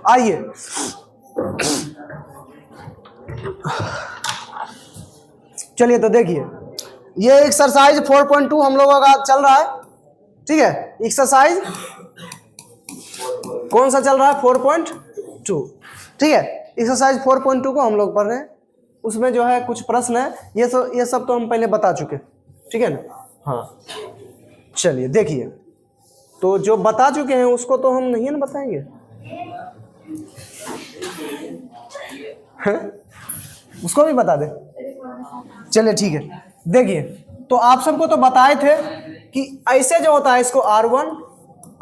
आइए चलिए तो देखिए, ये एक्सरसाइज 4.2 हम लोगों का चल रहा है, ठीक है। एक्सरसाइज कौन सा चल रहा है? 4.2, ठीक है। एक्सरसाइज 4.2 को हम लोग पढ़ रहे हैं। उसमें जो है कुछ प्रश्न है, ये सब तो हम पहले बता चुके, ठीक है ना। हाँ चलिए देखिए, तो जो बता चुके हैं उसको तो हम नहीं ना बताएंगे उसको भी बता दे। चलिए ठीक है, देखिए तो आप सबको तो बताए थे कि ऐसे जो होता है इसको R1,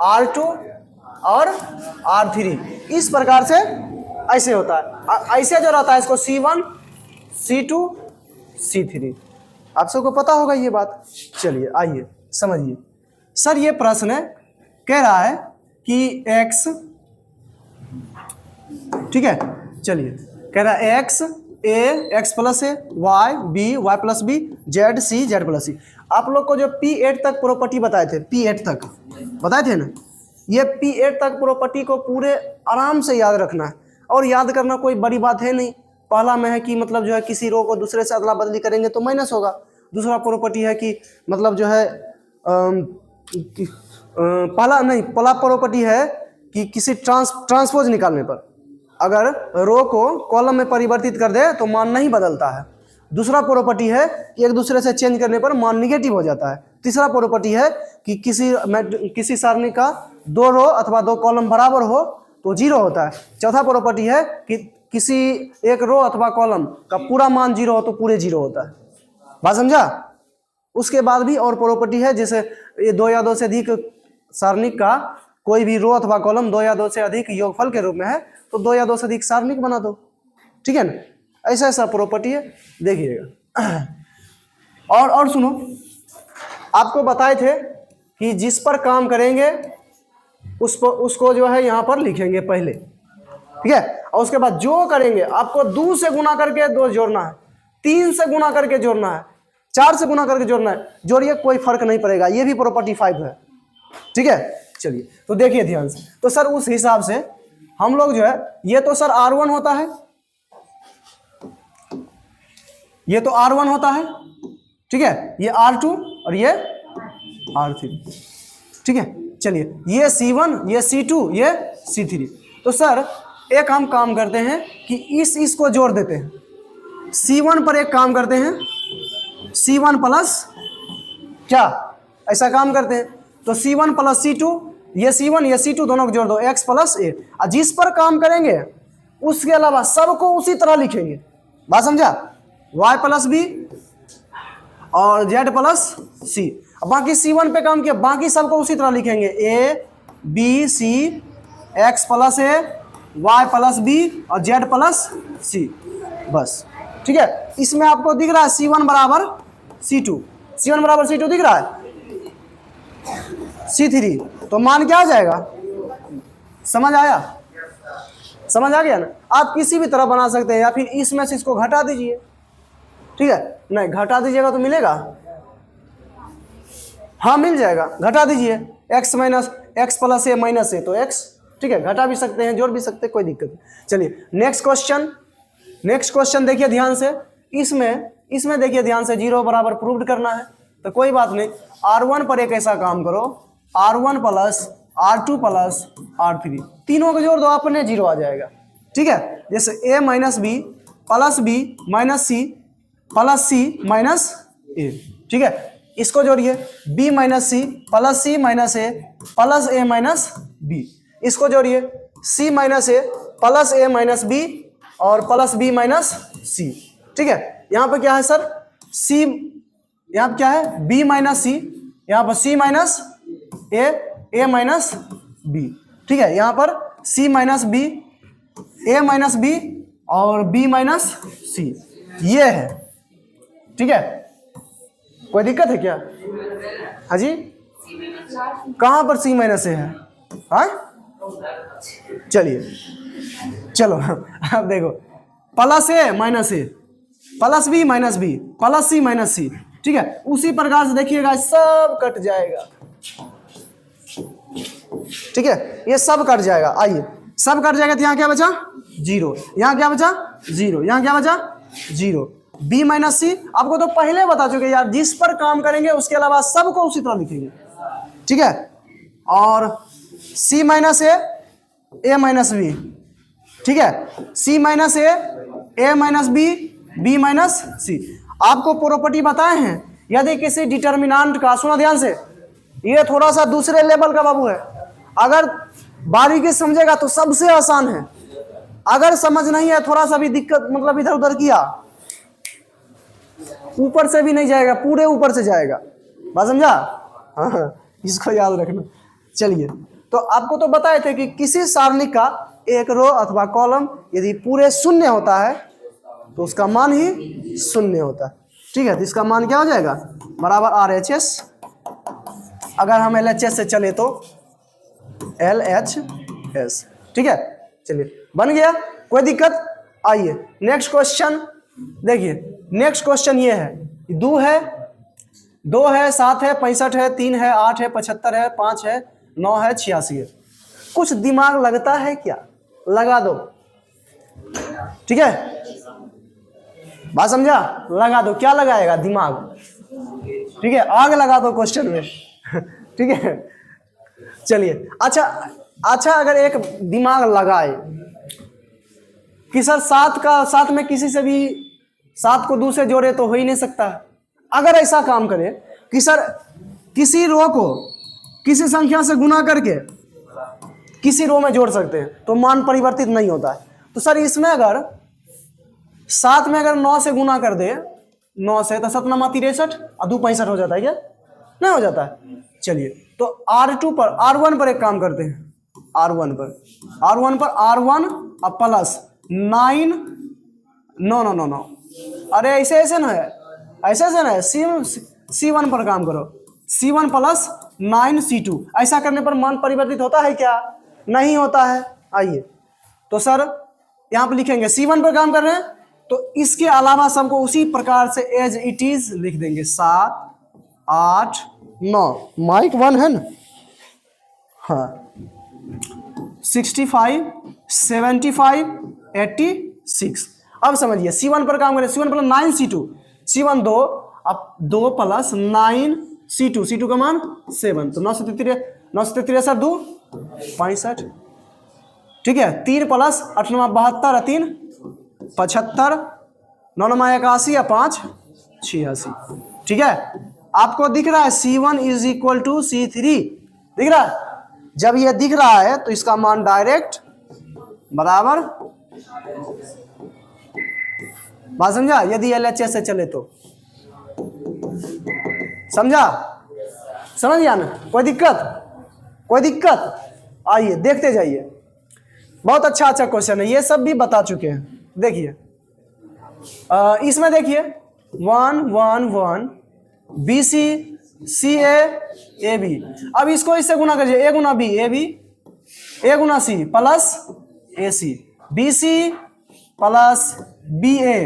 R2 और R3 इस प्रकार से ऐसे होता है। ऐसे जो रहता है इसको C1, C2, C3। आप सबको पता होगा ये बात। चलिए आइए समझिए। सर ये प्रश्न है, कह रहा है कि x, ठीक है, चलिए कह रहा है x a x plus a, y b y plus b, z c z plus c। आप लोग को जो P8 तक प्रॉपर्टी बताए थे, P8 तक बताए थे ना, ये P8 तक प्रॉपर्टी को पूरे आराम से याद रखना है। और याद करना कोई बड़ी बात है नहीं। पहला में है कि मतलब जो है किसी रो को दूसरे से अदला बदली करेंगे तो माइनस होगा। दूसरा प्रॉपर्टी है कि मतलब जो है पहला प्रॉपर्टी है कि किसी ट्रांसपोज निकालने पर अगर रो को कॉलम में परिवर्तित कर दे तो मान नहीं बदलता है। दूसरा प्रॉपर्टी है कि एक दूसरे से चेंज करने पर मान निगेटिव हो जाता है। तीसरा प्रॉपर्टी है कि किसी सारणी का दो रो अथवा दो कॉलम बराबर हो तो जीरो होता है। चौथा प्रॉपर्टी है कि किसी एक रो अथवा कॉलम का पूरा मान जीरो हो तो पूरे जीरो होता है। बात समझा? उसके बाद भी और प्रॉपर्टी है, जैसे ये दो या दो से अधिक सारणिक का कोई भी रो अथवा कॉलम दो या दो से अधिक योगफल के रूप में है तो दो या दो से अधिक सारणिक बना दो, ठीक है ना। ऐसा ऐसा प्रॉपर्टी है, देखिएगा। और सुनो, आपको बताए थे कि जिस पर काम करेंगे उसको जो है यहाँ पर लिखेंगे पहले, ठीक है। और उसके बाद जो करेंगे आपको 2 से गुना करके 2 जोड़ना है, 3 से गुना करके जोड़ना है, 4 से गुना करके जोड़ना है। जोड़िए, कोई फर्क नहीं पड़ेगा। ये भी प्रॉपर्टी 5 है, ठीक है। चलिए तो देखिए ध्यान से। तो सर उस हिसाब से हम लोग जो है, ये तो सर R1 होता है, ये तो R1 होता है, ठीक है। ये R2 और ये R3, ठीक है। चलिए ये C1, ये C2, ये C3। तो सर एक हम काम करते हैं कि इसको जोड़ देते हैं। C1 पर एक काम करते हैं, C1 प्लस क्या, ऐसा काम करते हैं। तो C1 प्लस C2, ये C1 ये C2 दोनों को जोड़ दो, x प्लस a। और जिस पर काम करेंगे उसके अलावा सबको उसी तरह लिखेंगे। बात समझा? y प्लस b और z प्लस c। बाकी C1 पे काम किया, बाकी सबको उसी तरह लिखेंगे, a b c x plus a y plus b और z प्लस c, बस, ठीक है। इसमें आपको दिख रहा है C1 बराबर C2, C1 बराबर C2 दिख रहा है, C3। तो मान क्या आ जाएगा? समझ आया? समझ आ गया ना? आप किसी भी तरह बना सकते हैं, या फिर इसमें से इसको घटा दीजिए, ठीक है। नहीं घटा दीजिएगा तो मिलेगा, हाँ मिल जाएगा, घटा दीजिए। x minus x plus A minus ए तो x, ठीक है। घटा भी सकते हैं, जोड़ भी सकते हैं, कोई दिक्कत नहीं। चलिए नेक्स्ट क्वेश्चन देखिए ध्यान से। इसमें देखिए ध्यान से, 0 बराबर प्रूव्ड करना है तो कोई बात नहीं। R1 पर एक ऐसा काम करो, R1 plus R2 plus R3, तीनों को जोड़ दो, अपने 0 आ जाएगा, ठीक है। जैसे a minus B plus B minus C plus C minus A, ठीक है। इसको जोड़िए, b minus C plus C minus A plus A minus B. इसको जोड़िए, c minus A plus A minus B और प्लस बी माइनस सी, ठीक है। यहाँ पर क्या है सर? c, यहाँ पर क्या है? b माइनस सी, यहाँ पर c माइनस ए माइनस बी, ठीक है। यहाँ पर c माइनस बी, ए माइनस बी और b माइनस सी, ये है, ठीक है। कोई दिक्कत है क्या? हाँ जी, कहाँ पर c माइनस ए है? हाँ चलो अब देखो, plus A minus A plus B minus B plus C minus C, ठीक है। उसी प्रकार से देखिएगा सब कट जाएगा, ठीक है, ये सब कट जाएगा। आइए सब कट जाएगा तो यहाँ क्या बचा 0, यहाँ क्या बचा 0, यहाँ क्या बचा 0। b माइनस सी आपको तो पहले बता चुके यार, जिस पर काम करेंगे उसके अलावा सबको उसी तरह लिखेंगे, ठीक है। और c माइनस ए माइनस बी, ठीक है, c माइनस ए माइनस बी माइनस सी। आपको प्रॉपर्टी बताए हैं, यदि किसी डिटर्मिनेंट का, सुनो ध्यान से, ये थोड़ा सा दूसरे लेवल का बाबू है, अगर बारीकी समझेगा तो सबसे आसान है, अगर समझ नहीं है थोड़ा सा भी दिक्कत, मतलब इधर उधर किया, ऊपर से भी नहीं जाएगा, पूरे ऊपर से जाएगा, बात समझा? हाँ, इसको याद रखना। चलिए, तो आपको तो बताए थे कि किसी सारणी का एक रो अथवा कॉलम यदि पूरे शून्य होता है तो उसका मान ही शून्य होता है, ठीक है। तो इसका मान क्या हो जाएगा, बराबर RHS। अगर हम LHS से चले तो LHS, ठीक है। चलिए, बन गया, कोई दिक्कत? आइए नेक्स्ट क्वेश्चन देखिए। नेक्स्ट क्वेश्चन ये है, 2 है, 2 है, 7 है, 65 है, 3 है, 8 है, 75 है, 5 है, 9 है, 86 है। कुछ दिमाग लगता है क्या? लगा दो, ठीक है, बात समझा? लगा दो, क्या लगाएगा? दिमाग, ठीक है, आग लगा दो क्वेश्चन में, ठीक है। चलिए, अच्छा अगर एक दिमाग लगाए कि सर 7 में किसी से भी 7 को 2 से जोड़े तो हो ही नहीं सकता है। अगर ऐसा काम करे कि सर किसी रो को किसी संख्या से गुना करके किसी रो में जोड़ सकते हैं तो मान परिवर्तित नहीं होता है। तो सर इसमें अगर 7 में अगर 9 से गुना कर दे, 9 से, तो 7 9 63 और 2 65 हो जाता है क्या? नहीं हो जाता है। चलिए, तो R2 पर, R1 पर एक काम करते हैं, R1 पर R1 अब प्लस 9, नो, अरे ऐसे ना है, ऐसे ना है, C1 पर काम करो, C1 प्लस 9 C2। ऐसा करने पर मान परिवर्तित होता है क्या? नहीं होता है। आइए, तो सर यहाँ पर लिखेंगे C1 पर काम कर रहे हैं, तो इसके अलावा सबको उसी प्रकार से एज इट इज लिख देंगे, 7 8 9, माइक 1 है ना, हाँ, 65 75 86। अब समझिए, C1 पर काम करें, C1 प्लस 9 C2, C1 2, अब 2 प्लस 9 C2 का मान 7, तो 9 से 63 2 65, ठीक है। 3 प्लस 8 9 72 3 75, 9 9 81 या 5 86, ठीक है। आपको दिख रहा है C1 is equal to C3, दिख रहा है? जब ये दिख रहा है तो इसका मान डायरेक्ट बराबर, बात समझा? यदि LHS से चले तो, समझा? समझ गया ना? कोई दिक्कत? आइए देखते जाइए, बहुत अच्छा क्वेश्चन है, ये सब भी बता चुके हैं। देखिए, इसमें देखिए 1 1 1 BC CA AB। अब इसको इससे गुना करिए, A Guna B AB, A Guna C plus AC, BC plus BA,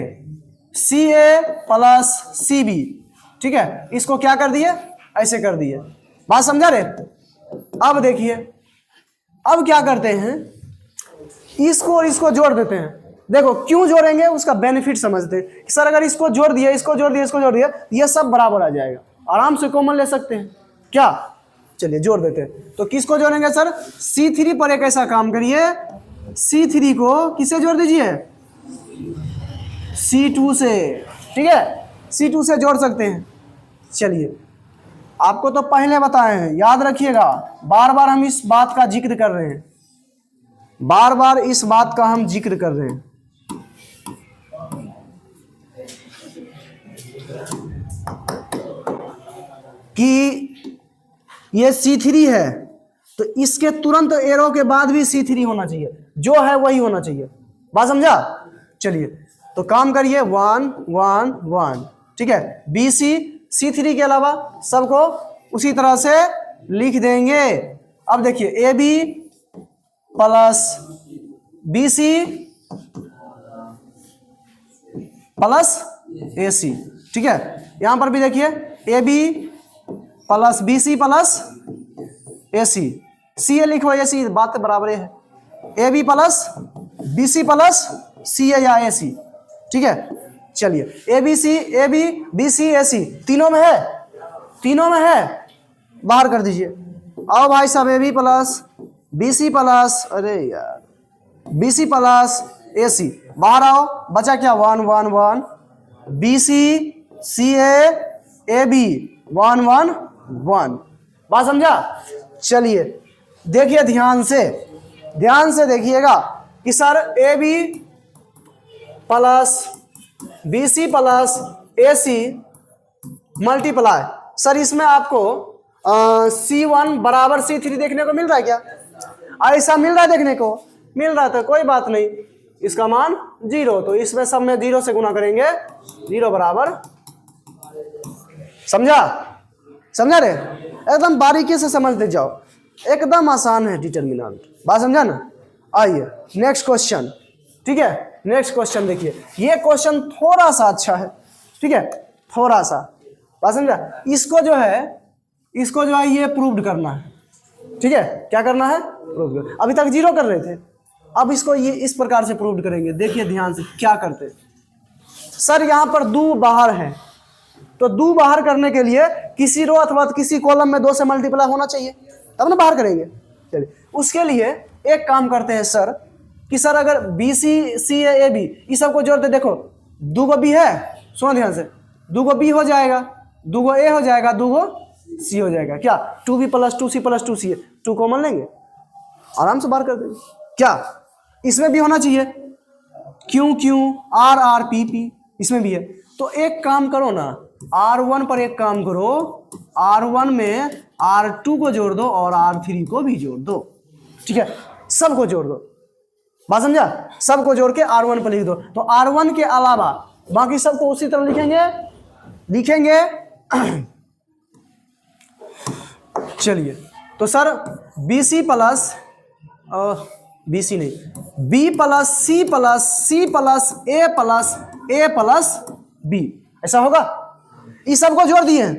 CA plus CB, ठीक है। इसको क्या कर दिए? ऐसे कर दिए, बात समझा रे? अब देखिए, अब क्या करते हैं, इसको और इसको जोड़ देते हैं। देखो क्यों जोड़ेंगे, उसका बेनिफिट समझते हैं। सर अगर इसको जोड़ दिया, इसको जोड़ दिया, ये सब बराबर आ जाएगा, आराम से कॉमन ले सकते हैं क्या? चलिए जोड़ देते हैं। तो किसको जोड़ेंगे सर? C3 पर एक ऐसा काम करिए, C3 को किससे जोड़ दीजिए? C2 से, ठीक है, C2 से जोड़ सकते हैं। चलिए, आपको तो पहले बताए हैं, याद रखिएगा, बार बार हम इस बात का जिक्र कर रहे हैं, कि ये C3 है तो इसके तुरंत एरो के बाद भी C3 होना चाहिए, जो है वही होना चाहिए, बात समझा? चलिए, तो काम करिए 1 1 1, ठीक है। BC C3 के अलावा सबको उसी तरह से लिख देंगे। अब देखिए AB plus BC plus AC, ठीक है। यहां पर भी देखिए AB plus BC plus AC, CA लिखो AC, बात बराबर है, A B plus B C plus C A या ए सी, ठीक है। चलिए A B C, A B B C A C तीनों में है, तीनों में है, बाहर कर दीजिए। आओ भाई साहब, A B plus B C plus, अरे यार बी सी प्लस ए सी, बाहर आओ, बचा क्या, 1 1 1, B C C A B 1 1 1, बात समझा। चलिए देखिए ध्यान से देखिएगा कि sir A B plus B C plus A C multiply, sir इसमें आपको C1 बराबर C3 देखने को मिल रहा है क्या? ऐसा मिल रहा है, देखने को मिल रहा है, तो कोई बात नहीं, इसका मान 0, तो इसमें सब में 0 से गुना करेंगे, 0 बराबर, समझा रे, एकदम बारीकी से समझते जाओ, एकदम आसान है डिटरमिनेंट, बात समझा ना। आइए नेक्स्ट क्वेश्चन, ठीक है, नेक्स्ट क्वेश्चन देखिए, ये क्वेश्चन थोड़ा सा अच्छा है, ठीक है, थोड़ा सा, बात समझा। इसको जो है ये प्रूव्ड करना है, ठीक है, क्या करना है, प्रूव। अभी तक 0 कर रहे थे, अब इसको ये इस प्रकार से प्रूव करेंगे। देखिए ध्यान से क्या करते, सर यहाँ पर 2 बाहर है, तो 2 बाहर करने के लिए किसी रो अथवा किसी कॉलम में 2 से मल्टीप्लाई होना चाहिए, तब ना बाहर करेंगे। चलिए उसके लिए एक काम करते हैं सर, कि सर अगर B C C A B इस सबको जोड़ दे, देखो 2 गो बी है, सुनो ध्यान से, 2 गो बी हो जाएगा, 2 गो ए हो जाएगा, 2 गो सी हो जाएगा, क्या 2b plus 2c plus 2c है, 2 कॉमन लेंगे, आराम से बाहर कर देंगे। क्या इसमें भी होना चाहिए, Q Q R R P P, इसमें भी है, तो एक काम करो ना, R1 पर एक काम करो, R1 में R2 को जोड़ दो और R3 को भी जोड़ दो, ठीक है, सबको जोड़ दो, बात समझा, सबको जोड़ के R1 पर लिख दो, तो R1 के अलावा बाकी सबको उसी तरह लिखेंगे। चलिए तो sir B C plus B C नहीं, B plus C plus C plus A plus B, ऐसा होगा। इस सबको जोड़ दिए हैं,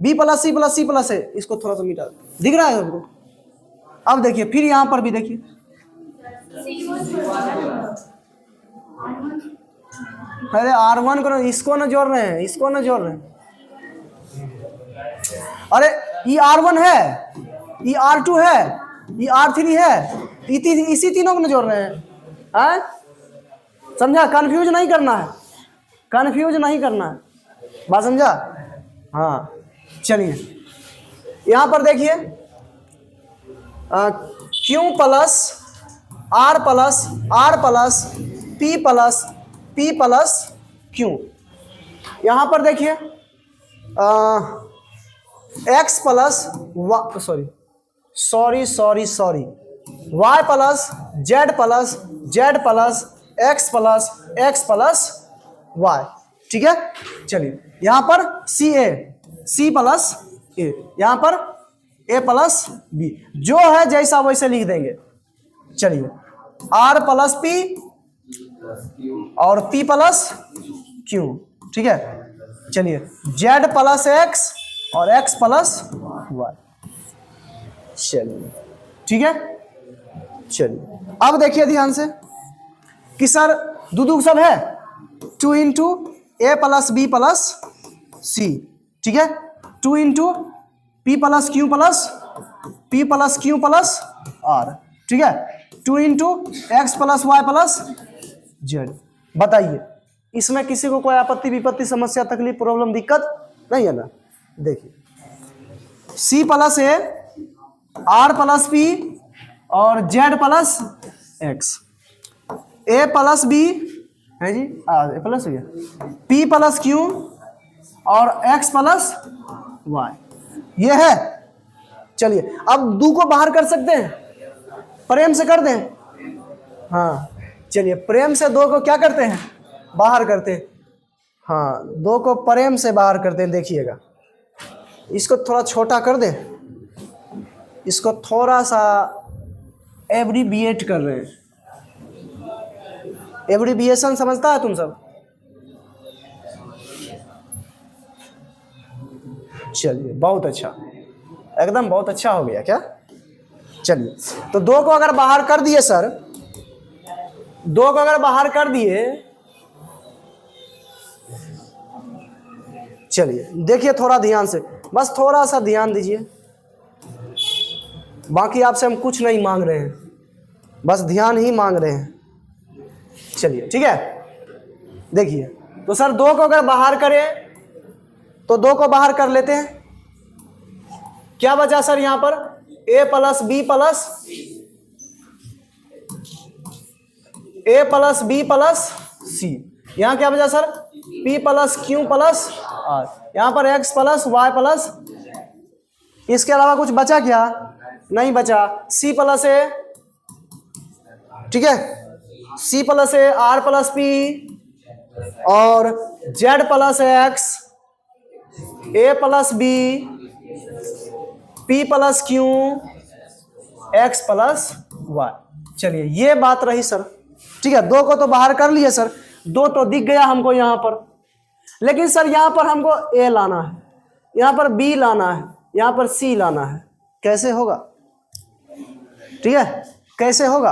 B plus C plus A, इसको थोड़ा सा मिटा, दिख रहा है सबको। अब देखिए फिर यहां पर भी देखिए, अरे R1 को इसको ना जोड़ रहे हैं, इसको ना जोड़ रहे हैं, अरे ये R1 है, ये R2 है, ये R3 है, इसी तीनों को ना जोड़ रहे हैं, समझा, कंफ्यूज नहीं करना है, कंफ्यूज नहीं करना है, बात समझा। हाँ चलिए यहां पर देखिए, Q plus R plus P plus Q, यहां पर देखिए X plus sorry Y plus Z plus X plus Y, ठीक है। चलिए यहाँ पर C प्लस A, यहाँ पर A प्लस B, जो है जैसा वैसे लिख देंगे। चलिए R प्लस P और P प्लस Q, ठीक है। चलिए Z प्लस X और X प्लस Y, चलिए ठीक है। चलिए अब देखिए ध्यान से कि सर दूध सब है 2 into A plus B plus C, ठीक है, 2 into P plus Q plus R, ठीक है, 2 into X plus Y plus Z. बताइए इसमें किसी को कोई आपत्ति विपत्ति समस्या तकलीफ प्रॉब्लम दिक्कत नहीं है ना। देखिए C plus A R plus P और Z plus X, A plus B है जी, ए प्लस हो गया, पी प्लस क्यू और एक्स प्लस वाई, ये है। चलिए अब दो को बाहर कर सकते हैं, प्रेम से कर दें। हाँ चलिए प्रेम से दो को क्या करते हैं, बाहर करते हैं। हाँ दो को प्रेम से बाहर करते हैं। देखिएगा इसको थोड़ा छोटा कर दें, इसको थोड़ा सा एब्रीविएट कर रहे हैं। एब्रीविएशन समझता है तुम सब? चलिए बहुत अच्छा, एकदम बहुत अच्छा हो गया क्या। चलिए तो दो को अगर बाहर कर दिए सर 2 को अगर बाहर कर दिए, चलिए देखिए थोड़ा ध्यान से, बस थोड़ा सा ध्यान दीजिए, बाकी आपसे हम कुछ नहीं मांग रहे हैं, बस ध्यान ही मांग रहे हैं। चलिए ठीक है, देखिए तो सर 2 को अगर बाहर करें तो 2 को बाहर कर लेते हैं, क्या बचा सर यहां पर a plus B plus C, यहां क्या बचा sir p plus Q plus R, यहां पर x प्लस वाई प्लस, इसके अलावा कुछ बचा क्या, नहीं बचा, c प्लस ए, ठीक है, c plus A, r plus P और z plus X, a plus B, p plus Q, x plus Y. चलिए ये बात रही सर, ठीक है। 2 को तो बाहर कर लिए सर, 2 तो दिख गया हमको यहां पर, लेकिन सर यहां पर हमको a लाना है, यहां पर b लाना है, यहां पर c लाना है, कैसे होगा, ठीक है, कैसे होगा।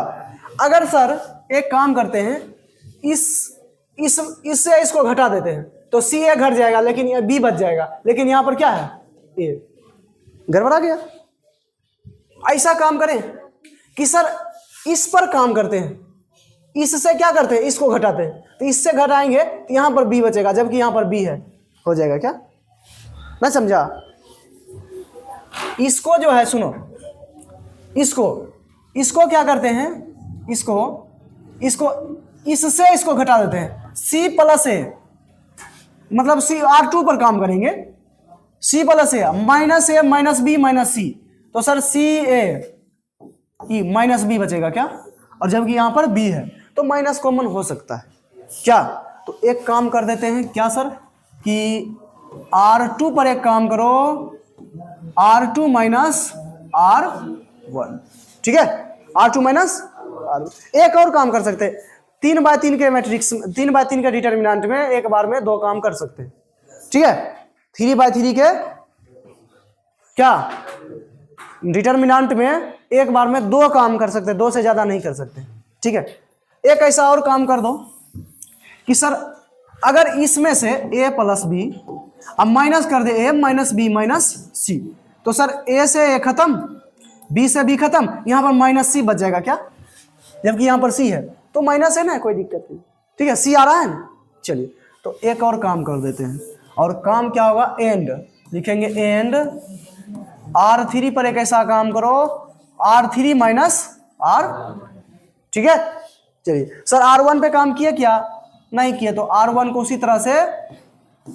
अगर सर एक काम करते हैं, इससे इसको घटा देते हैं तो c a घट जाएगा, लेकिन ये b बच जाएगा, लेकिन यहां पर क्या है a, गड़बड़ा गया। ऐसा काम करें कि सर इस पर काम करते हैं, इससे क्या करते हैं, इसको घटाते हैं, तो इससे घटाएंगे तो यहां पर b बचेगा, जबकि यहां पर b है, हो जाएगा क्या, ना समझा। इसको जो है सुनो, इसको क्या करते हैं, इसको इससे इसको घटा देते हैं, c प्लस ए, मतलब c R2 पर काम करेंगे, c plus A minus B minus सी, तो सर सी ए ई माइनस बी बचेगा क्या, और जबकि यहां पर b है तो माइनस कॉमन हो सकता है क्या। तो एक काम कर देते हैं क्या सर कि R2 पर एक काम करो, R2 माइनस R1, ठीक है, R2 माइनस R1। एक और काम कर सकते हैं, 3x3 के मैट्रिक्स, 3x3 के डिटर्मिनेंट में एक बार में 2 काम कर सकते हैं, ठीक है। 3x3 के क्या डिटर्मिनेंट में एक बार में 2 काम कर सकते हैं, 2 से ज्यादा नहीं कर सकते, ठीक है। एक ऐसा और काम कर दो कि सर अगर इसमें से a प्लस बी, अब माइनस कर दे a माइनस बी माइनस सी, तो सर a से a खत्म, b से b खत्म, यहां पर माइनस सी बच जाएगा क्या, जबकि यहां पर c है तो माइनस है ना, कोई दिक्कत नहीं, ठीक है, c आ रहा है ना। चलिए तो एक और काम कर देते हैं, और काम क्या होगा, एंड लिखेंगे, एंड R3 पर एक ऐसा काम करो, R3 माइनस R, ठीक है। चलिए सर R1 पे काम किए क्या, नहीं किए, तो R1 को उसी तरह से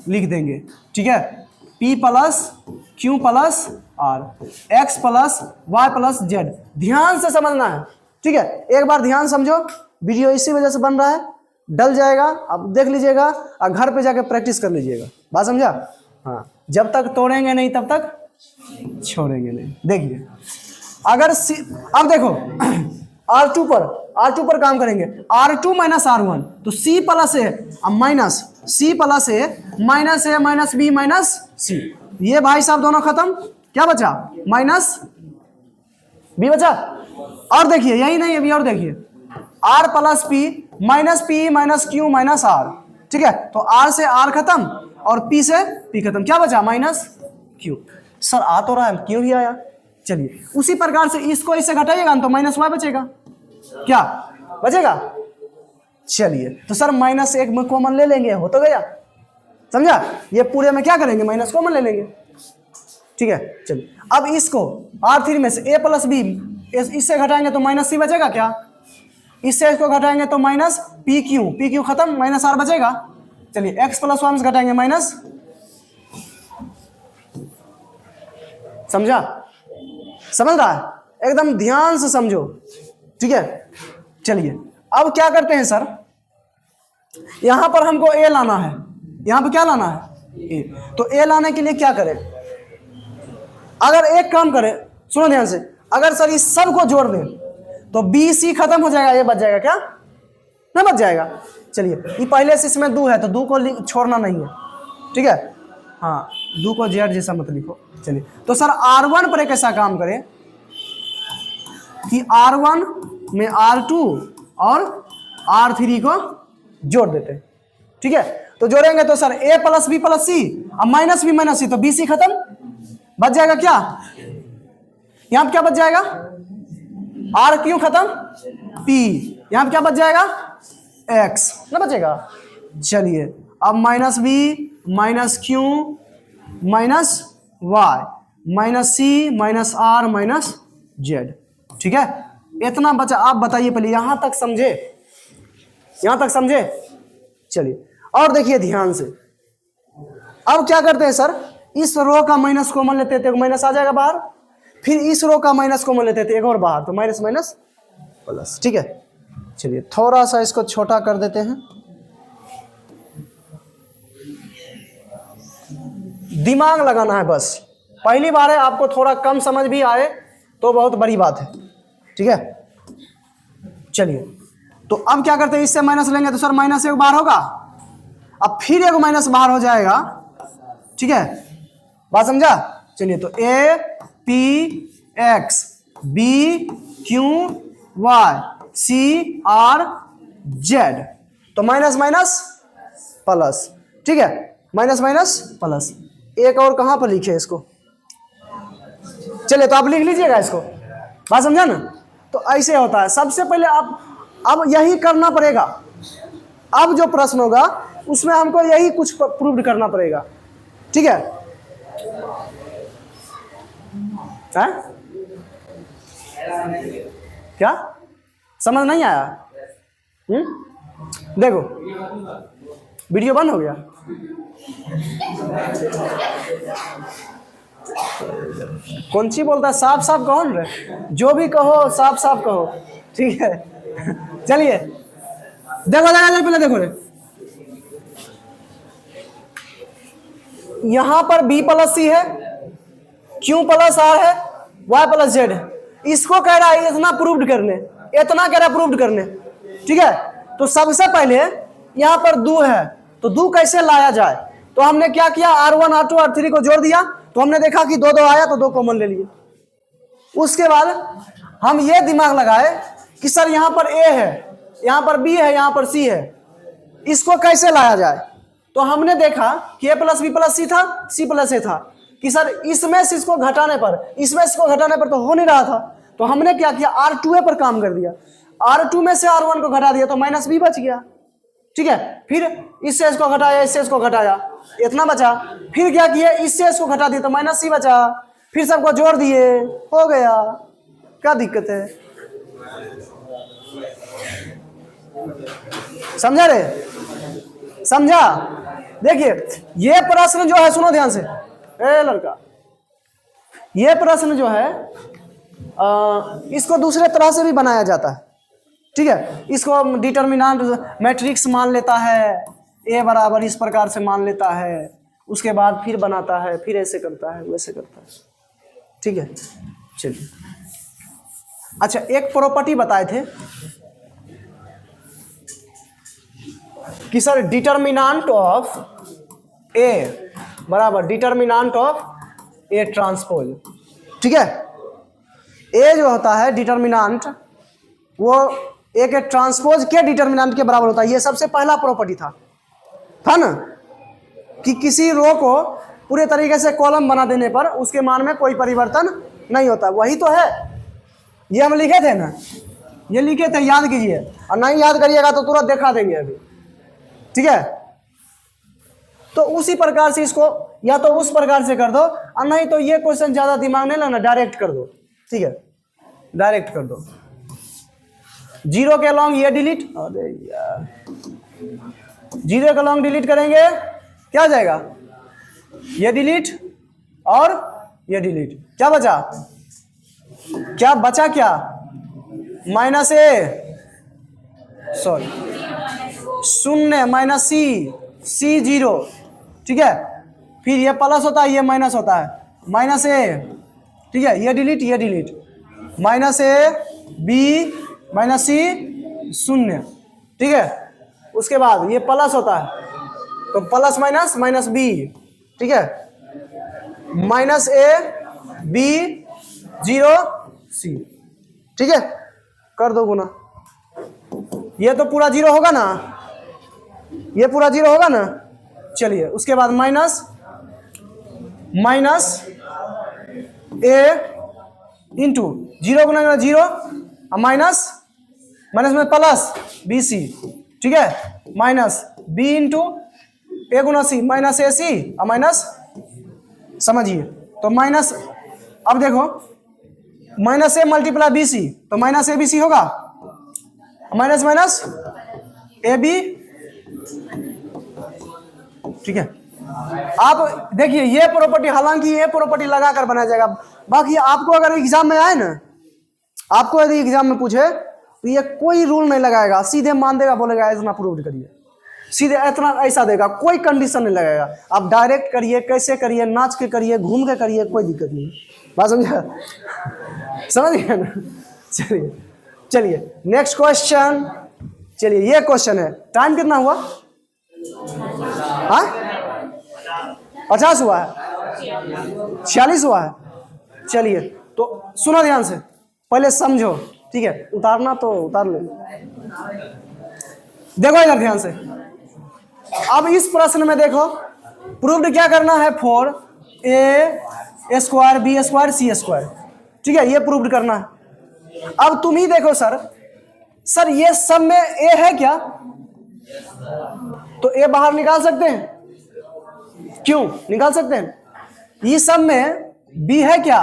लिख देंगे, ठीक है, P plus Q plus R, X plus Y plus Z। ध्यान से समझना है, ठीक है, एक बार ध्यान समझो, वीडियो इसी वजह से बन रहा है, डल जाएगा, आप देख लीजिएगा और घर पे जाके प्रैक्टिस कर लीजिएगा, बात समझा, हाँ, जब तक तोड़ेंगे नहीं तब तक छोड़ेंगे नहीं। देखिए अगर अब देखो R2 पर काम करेंगे, R2 माइनस R1, तो C plus A minus C plus A minus B minus सी, ये भाई साहब दोनों खत्म, क्या बचा, माइनस बी बचा। और देखिए यही नहीं अभी, और देखिए R plus P minus Q minus R, ठीक है, तो R से R खत्म और P से P खत्म, क्या बचा, माइनस क्यू। सर आ तो रहा है, क्यों ही आया। चलिए उसी प्रकार से इसको इससे घटाइएगा तो माइनस वाई बचेगा, क्या बचेगा। चलिए तो सर माइनस 1 में कॉमन ले लेंगे, हो तो गया, समझा, ये पूरे में क्या करेंगे, माइनस कॉमन ले लेंगे, ठीक है। चलिए अब इसको R3 में से a प्लस बी, इससे घटाएंगे तो माइनस सी बचेगा क्या, इससे इसको घटाएंगे तो माइनस पी क्यू खत्म, माइनस आर बचेगा। चलिए x प्लस 1 से घटाएंगे माइनस, समझा, समझ रहा है, एकदम ध्यान से समझो, ठीक है। चलिए अब क्या करते हैं सर, यहां पर हमको a लाना है, यहां पर क्या लाना है, a, तो a लाने के लिए क्या करें, अगर एक काम करें, सुनो ध्यान से, अगर सर इस सब को जोड़ दें तो b c खत्म हो जाएगा, ये बच जाएगा क्या, ना बच जाएगा। चलिए ये पहले से इसमें 2 है तो 2 को छोड़ना नहीं है, ठीक है, हाँ 2 को जेड जैसा मत लिखो। चलिए तो सर R1 पर एक ऐसा काम करें कि R1 में R2 और R3 को जोड़ देते हैं। ठीक है, तो जोड़ेंगे तो sir A plus B plus C, अब माइनस बी माइनस सी, तो बी सी खत्म, बच जाएगा क्या, यहां पर क्या बच जाएगा, R क्यों खत्म, P, यहां पर क्या बच जाएगा, X ना बचेगा। चलिए अब minus B minus Q minus Y minus C minus R minus Z. ठीक है, इतना बचा। आप बताइए पहले, यहां तक समझे, यहां तक समझे। चलिए और देखिए ध्यान से, अब क्या करते हैं सर, इस रो का माइनस कॉमन लेते थे, माइनस आ जाएगा बाहर, फिर इस रो का माइनस कॉमन लेते थे, एक और बाहर, तो माइनस माइनस प्लस। ठीक है, चलिए थोड़ा सा इसको छोटा कर देते हैं, दिमाग लगाना है बस, पहली बार है, आपको थोड़ा कम समझ भी आए तो बहुत बड़ी बात है। ठीक है, चलिए तो अब क्या करते हैं, इससे माइनस लेंगे तो सर माइनस एक बार होगा, अब फिर एक माइनस बाहर हो जाएगा। ठीक है, बात समझा। चलिए तो A P X B Q Y C R Z, तो माइनस माइनस प्लस। ठीक है, माइनस माइनस प्लस। एक और कहां पर लिखे इसको, चलिए तो आप लिख लीजिएगा इसको, बात समझा ना। तो ऐसे होता है, सबसे पहले आप अब यही करना पड़ेगा, अब जो प्रश्न होगा उसमें हमको यही कुछ प्रूव करना पड़ेगा। ठीक है, क्या समझ नहीं आया, देखो वीडियो बंद हो गया, कौन सी बोलता है, साफ साफ कहो न रे, जो भी कहो साफ साफ कहो। ठीक है, चलिए देखो देखो पहले देखो रे, यहां पर B प्लस सी है, Q प्लस R है, Y प्लस Z है, इसको कह रहा है इतना प्रूव्ड करने, इतना कह रहा है प्रूव्ड करने। ठीक है, तो सबसे पहले यहां पर 2 है, तो 2 कैसे लाया जाए, तो हमने क्या किया, R1 R2 R3 को जोड़ दिया, तो हमने देखा कि 2 2 आया तो 2 कॉमन ले लिए। उसके बाद हम ये दिमाग लगाए कि सर यहां पर A है, यहां पर B है, यहां पर C है, इसको कैसे लाया जाए। तो हमने देखा कि A प्लस बी प्लस सी था, C प्लस A था, कि सर इसमें से इसको घटाने पर, इसमें से इसको घटाने पर तो हो नहीं रहा था, तो हमने क्या किया, R2A पर काम कर दिया, R2 में से R1 को घटा दिया तो माइनस B बच गया। ठीक है, फिर इससे इसको घटाया, इससे इसको घटाया, इतना बचा, फिर क्या किया, इससे इसको घटा दिया तो माइनस C बचा, फिर सबको जोड़ दिए, हो गया। क्या दिक्कत है, समझा रे, समझा। देखिए ये प्रश्न जो है, सुनो ध्यान से, ए लड़का, ये प्रश्न जो है इसको दूसरे तरह से भी बनाया जाता है। ठीक है, इसको डिटर्मिनेंट मैट्रिक्स मान लेता है, A बराबर इस प्रकार से मान लेता है, उसके बाद फिर बनाता है, फिर ऐसे करता है, वैसे करता है। ठीक है, चलिए अच्छा, एक प्रॉपर्टी बताए थे कि सर डिटर्मिनेंट ऑफ A बराबर डिटर्मिनेंट ऑफ A ट्रांसपोज। ठीक है, A जो होता है डिटर्मिनेंट, वो A के ट्रांसपोज के डिटर्मिनेंट के बराबर होता है। ये सबसे पहला प्रॉपर्टी था ना, कि किसी रो को पूरे तरीके से कॉलम बना देने पर उसके मान में कोई परिवर्तन नहीं होता। वही तो है, ये हम लिखे थे ना, ये लिखे थे, याद कीजिए, और नहीं याद करिएगा तो तुरंत दिखा देंगे अभी। ठीक है, तो उसी प्रकार से इसको या तो उस प्रकार से कर दो, और नहीं तो ये क्वेश्चन ज्यादा दिमाग नहीं लगना, डायरेक्ट कर दो। ठीक है, डायरेक्ट कर दो, 0 के लॉन्ग ये डिलीट, अरे यार 0 के लॉन्ग डिलीट करेंगे, क्या जाएगा, ये डिलीट और ये डिलीट, क्या बचा, क्या बचा, क्या माइनस A, सॉरी शून्य, माइनस C 0। ठीक है, फिर ये प्लस होता है, ये माइनस होता है, माइनस A। ठीक है, ये delete, minus A B minus C 0। ठीक है, उसके बाद ये प्लस होता है, तो प्लस माइनस माइनस B। ठीक है, माइनस A B 0 C। ठीक है, कर दो गुना। ये तो पूरा जीरो होगा ना, ये पूरा जीरो होगा ना। चलिए उसके बाद माइनस ए इंटू जीरो गुना जीरो माइनस में प्लस बी सी, ठीक है, माइनस बी इंटू ए गुना सी माइनस ए सी और माइनस, समझिए तो माइनस, अब देखो minus A multiply B C तो माइनस ए बी सी होगा, माइनस माइनस ए बी, ठीक है। आप देखिए ये प्रॉपर्टी, हालांकि ये प्रॉपर्टी लगाकर बनाया जाएगा, बाकी आपको अगर एग्जाम में आए ना, आपको यदि एग्जाम में पूछे तो ये कोई रूल नहीं लगाएगा, सीधे मान देगा, बोलेगा इतना प्रूव करिए, सीधे इतना ऐसा देगा, कोई कंडीशन नहीं लगाएगा। आप डायरेक्ट करिए, कैसे करिए, नाच के करिए, घूम के करिए, कोई दिक्कत नहीं। बात समझा, समझिए ना। चलिए चलिए नेक्स्ट क्वेश्चन। चलिए ये क्वेश्चन है, टाइम कितना हुआ? हाँ 50 हुआ है, 46 हुआ है। चलिए तो सुनो ध्यान से, पहले समझो, ठीक है, उतारना तो उतार लो। देखो इधर ध्यान से, अब इस प्रश्न में देखो प्रूव्ड क्या करना है, 4a square B square C square, ठीक है, ये प्रूव्ड करना है। अब तुम ही देखो सर ये सब में a है क्या? तो a बाहर निकाल सकते हैं, क्यों निकाल सकते हैं? इस सब में b है क्या?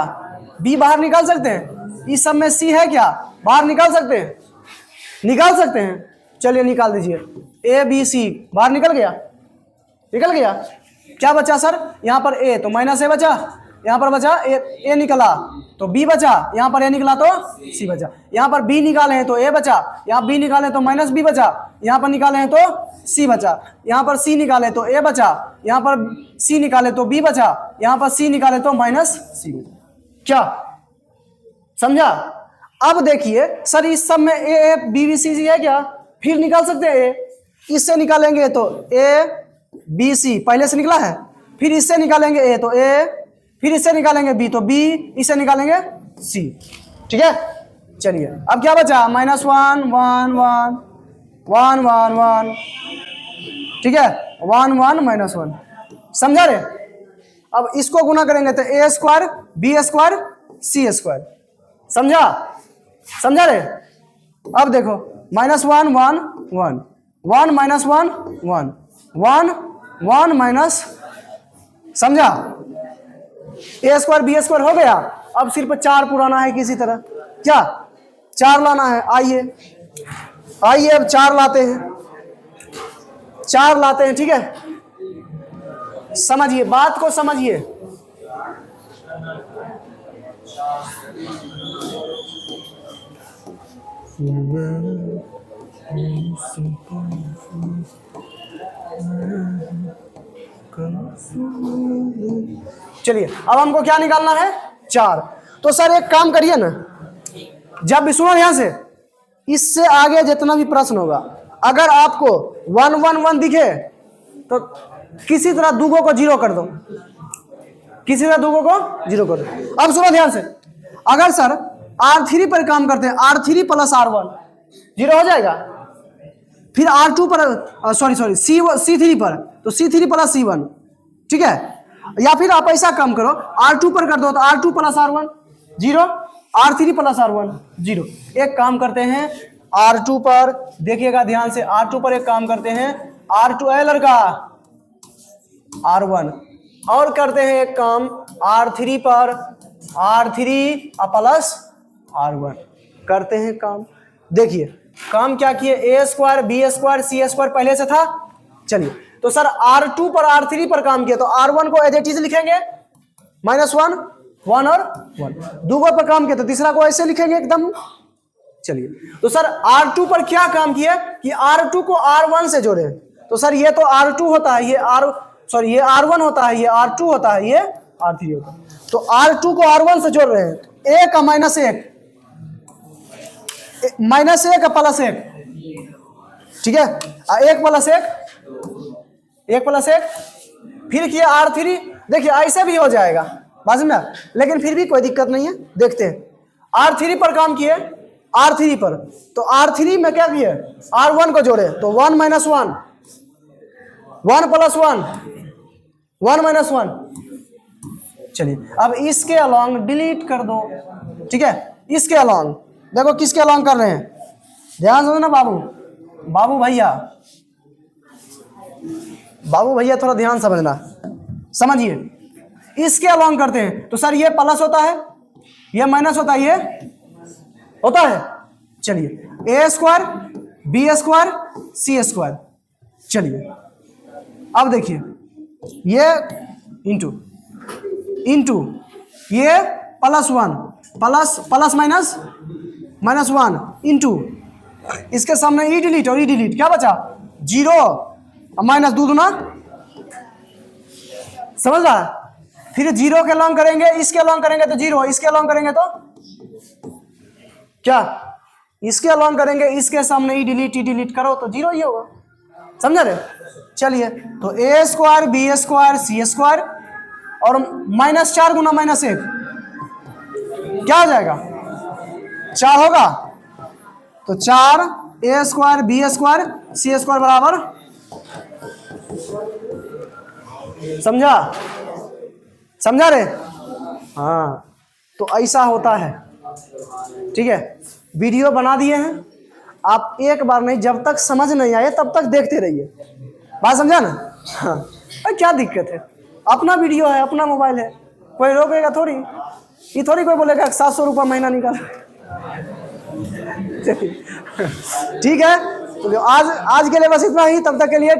b बाहर निकाल सकते हैं। इस सब में c है क्या? बाहर निकाल सकते हैं, निकाल सकते हैं। चलिए निकाल दीजिए, a b c बाहर निकल गया, निकल गया। क्या बचा सर? यहाँ पर a तो माइनस a बचा, यहाँ पर बचा a निकला तो b बचा, यहाँ पर a निकला तो c बचा, यहाँ पर b निकाले हैं तो a बचा, यहाँ b निकाले तो माइनस b बचा, यहाँ पर निकाले हैं तो c बचा, यहाँ पर c निकाले तो a बचा, यहाँ पर c निकाले तो b बचा, यहाँ पर c निकाले तो माइनस c बचा। क्या समझा? अब देखिए सर इस सब में a b b c c है क्या? फिर निकाल सकते हैं a, इससे निकालेंगे तो a b c पहले से निकला है, फिर इससे निकालेंगे a तो a, फिर इससे निकालेंगे b तो b, इससे निकालेंगे c, ठीक है। चलिए अब क्या बचा? माइनस 1 1 1 1 1 1, ठीक है, 1 1 माइनस 1, समझा रे? अब इसको गुना करेंगे तो a square B square C square, समझा? समझा रे? अब देखो माइनस 1 1 1 1 माइनस 1 1 1 1 माइनस, समझा? ए स्क्वायर बी स्क्वायर हो गया। अब सिर्फ 4 पुराना है किसी तरह, क्या 4 लाना है? आइए अब 4 लाते हैं, 4 लाते हैं, ठीक है। समझिए बात को, समझिए। चलिए अब हमको क्या निकालना है? 4। तो सर एक काम करिए ना, जब भी सुनो ध्यान से, इससे आगे जितना भी प्रश्न होगा, अगर आपको 1 1 1 दिखे तो किसी तरह दूगों को जीरो कर दो, किसी तरह दूगों को जीरो कर दो। अब सुनो ध्यान से, अगर सर R3 पर काम करते हैं, R3 प्लस R1 जीरो हो जाएगा, फिर R2 पर सॉरी C3 पर तो C3 प्लस C1, ठीक है। या फिर आप ऐसा काम करो, R2 पर कर दो तो R2 plus R1 zero, R3 plus R1 zero. एक काम करते हैं R2 पर, देखिएगा ध्यान से, R2 पर एक काम करते हैं, R2 है लड़का R1, और करते हैं एक काम R3 पर, R3 प्लस R1 करते हैं काम। देखिए काम क्या किए, a square B square C square पहले से था। चलिए तो सर R2 पर R3 पर काम किया तो R1 को एज इट इज लिखेंगे माइनस 1 1 और 1, दूगों पर काम किया तो तीसरा को ऐसे लिखेंगे एकदम। चलिए तो सर R2 पर क्या काम किया कि R2 को R1 से जोड़े, तो सर ये तो R2 होता है, ये R1 होता है, ये R2 होता है, ये R3 होता है। तो R2 को R1 से जोड़ रहे हैं तो a का माइनस 1 प्लस 1, ठीक है, 1 प्लस 1 फिर किया R3। देखिए ऐसे भी हो जाएगा बाजू में, लेकिन फिर भी कोई दिक्कत नहीं है, देखते हैं। R3 पर काम किए, R3 पर, तो R3 में क्या किए, R1 को जोड़े तो 1 - 1, 1 + 1, 1 - 1। चलिए अब इसके अलॉन्ग डिलीट कर दो, ठीक है। इसके अलॉन्ग देखो किसके अलॉन्ग कर रहे हैं, ध्यान से ना बाबू, बाबू भैया थोड़ा ध्यान समझना, समझिए। इसके अलॉन्ग करते हैं तो सर ये प्लस होता है, ये माइनस होता है, ये होता है। चलिए A² B² C²। चलिए अब देखिए ये इंटू ये +1 प्लस माइनस 1 इंटू इसके सामने ई डिलीट और ई डिलीट, क्या बचा 0 और माइनस 2 दूना, समझ रहा है। फिर 0 के अलॉन्ग करेंगे, इसके अलॉन्ग करेंगे तो 0, इसके अलॉन्ग करेंगे तो क्या, इसके अलॉन्ग करेंगे, इसके सामने ई डिलीट करो तो 0 ही होगा, समझ रहे। चलिए तो A² B² C² और -4 गुना -1 क्या हो जाएगा, 4 होगा। तो 4 A² B² C² बराबर, समझा रे। हाँ तो ऐसा होता है, ठीक है। वीडियो बना दिए हैं, आप एक बार नहीं, जब तक समझ नहीं आए तब तक देखते रहिए, बात समझा ना। हाँ क्या दिक्कत है, अपना वीडियो है, अपना मोबाइल है, कोई रोकेगा थोड़ी, ये थोड़ी कोई बोलेगा 700 रुपये महीना निकाल। ठीक है, तो आज के लिए बस इतना ही, तब तक के लिए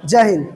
जय हिंद।